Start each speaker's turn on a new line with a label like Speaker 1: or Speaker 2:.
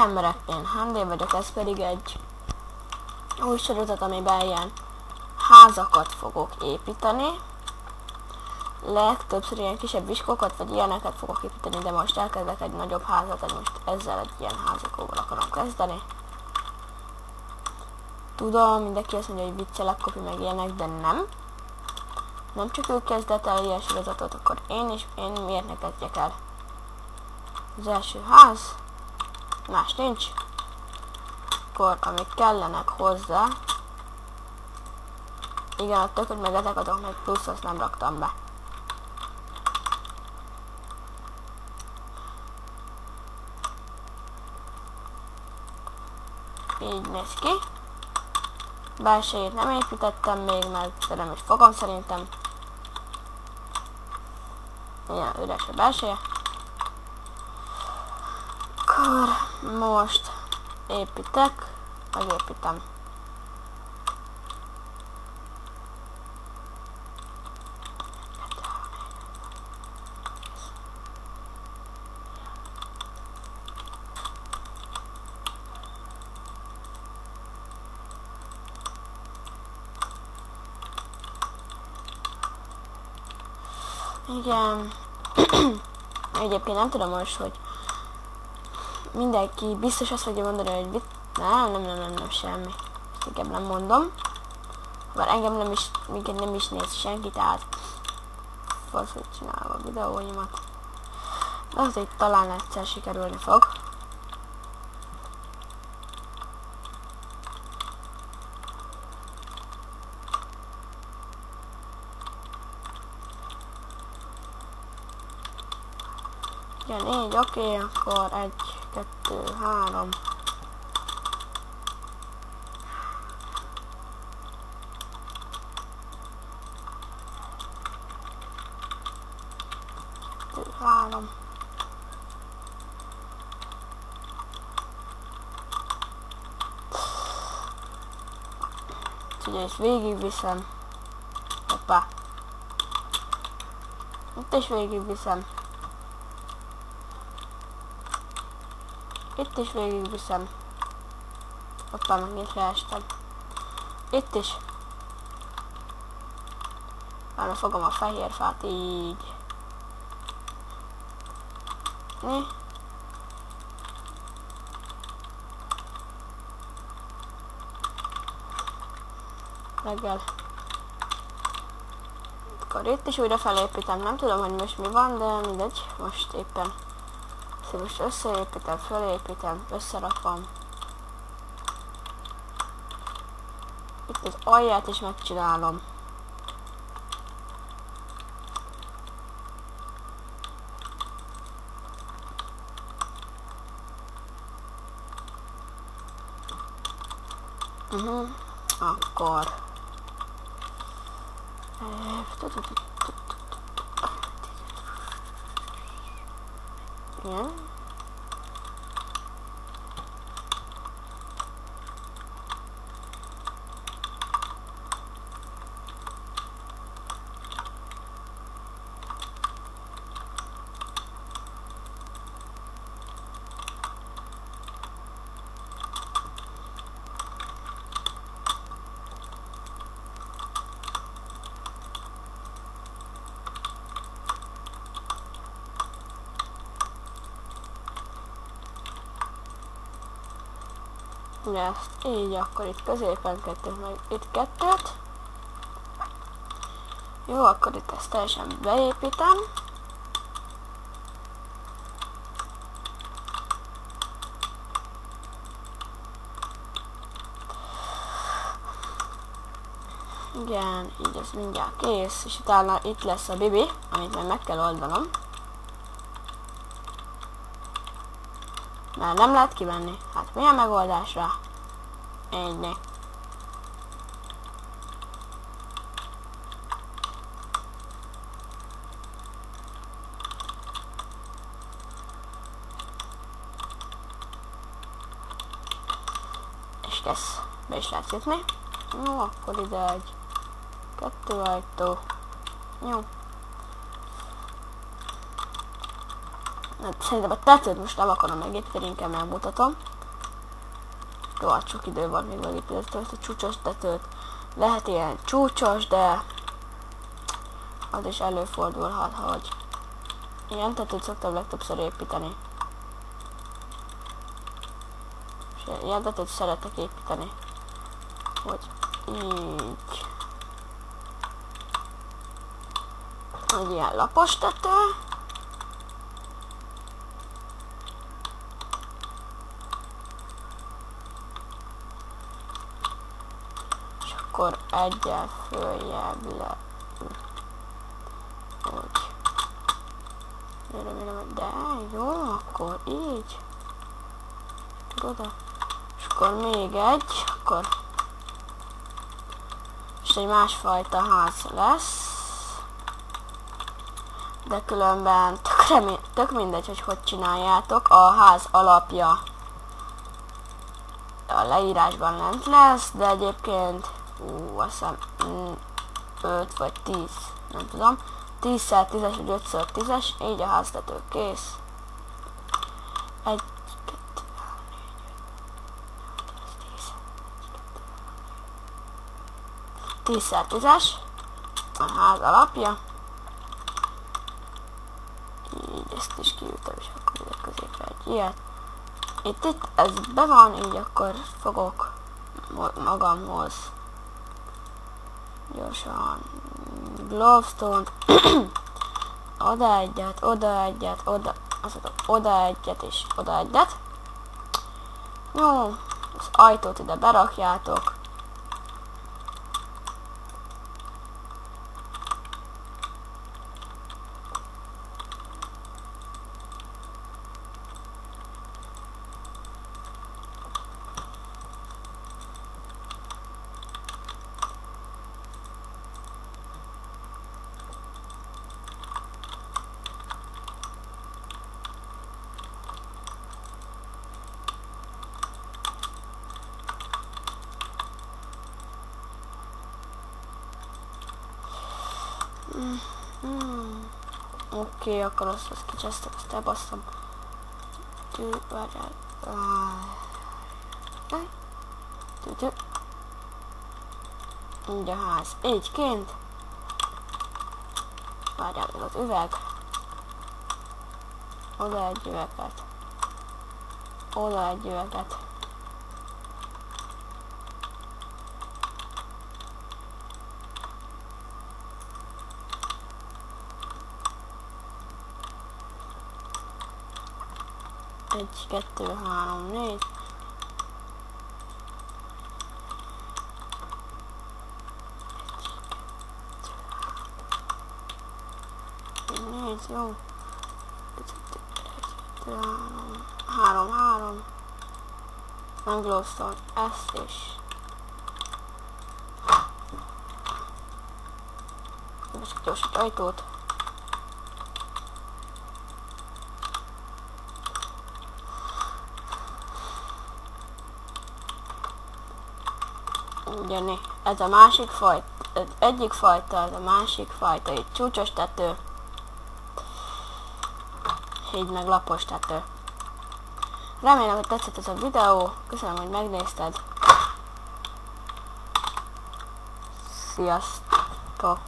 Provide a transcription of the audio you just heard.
Speaker 1: emberek, én Handé vagyok, ez pedig egy új sorozat, amiben ilyen házakat fogok építeni. Legtöbbször ilyen kisebb viskokat, vagy ilyeneket fogok építeni, de most elkezdek egy nagyobb házat, hogy most ezzel egy ilyen házakóval akarom kezdeni. Tudom, mindenki azt mondja, hogy viccelek, kopi meg ilyenek, de nem. Nem csak ő kezdett el ilyen sorozatot, akkor én miért ne kezdjek el? Az első ház, más nincs. Akkor amik kellenek hozzá, igen, a tököt meg ezek adok meg plusz, azt nem raktam be. Így néz ki. Belsejét nem építettem még meg, de nem is fogom szerintem. Ilyen üres a belseje. Akkor most építek, megépítem. Igen. Egyébként nem tudom most, hogy mindenki biztos azt fogja mondani, hogy nem, semmi. Inkább nem mondom. Bár engem nem is néz senki, tehát faszút csinálom a videóimat. De azért talán egyszer sikerülni fog. Igen, így, oké, akkor 1, 2, 3. Ugye ezt végigviszem. Hoppá. Itt is végigviszem. Itt is végigviszem. Hoppá, megint leestem. Itt is. Arra fogom a fehér fát így. Mi? Reggel. Akkor itt is újra felépítem. Nem tudom, hogy most mi van, de mindegy. Most éppen. Most összeépítem, felépítem, összerakom. Itt az alját is megcsinálom. Akkor igen. Ezt így, akkor itt középen kettőt, meg itt kettőt. Jó, akkor itt ezt teljesen beépítem. Igen, így ez mindjárt kész, és utána itt lesz a bibi, amit majd meg kell oldanom. Mert nem lehet kivenni. Hát milyen megoldásra? Ennyi. És kész. Be is lehet jutni. Jó, akkor ide egy 2 ajtó. Jó. Hát, szerintem a tetőt most nem akarom megépíteni, inkább megmutatom. rohadt sok idő van még megépíteni ezt a csúcsos tetőt. Lehet ilyen csúcsos, de az is előfordulhat, hogy ilyen tetőt szoktam legtöbbször építeni. És ilyen tetőt szeretek építeni. Hogy így. Egy ilyen lapos tető. És akkor egyel följebb le. Úgy. De jó, akkor így. Tudod? És akkor még egy, akkor és egy másfajta ház lesz. De különben tök mindegy, hogy csináljátok. A ház alapja a leírásban lent lesz, de egyébként azt hiszem 5 vagy 10, nem tudom. 10x10-es vagy 5x10-es, így a háztető kész. 1, 2, 3, 4, 5, 6, 10x10-es a ház alapja. Így ezt is kiültem, és akkor ide középre egy ilyet. Itt ez be van, így akkor fogok magamhoz gyorsan glowstone-t, oda egyet, oda egyet és oda egyet. Jó, az ajtót ide berakjátok. Oké, akkor azt kicsesztem, azt elbasszom. Így a ház. Egyként. Várjál, ez az üveg. Oda egy üveget. Oda egy üveget. Egy, kettő, három, négy. Négy, jó. Három. Nem glowstone, ezt is. Most gyors egy ajtót. Ugyanis ez a másik fajta, ez egyik fajta, ez a másik fajta, így csúcsos tető, így meg lapos tető. Remélem, hogy tetszett ez a videó, köszönöm, hogy megnézted. Sziasztok!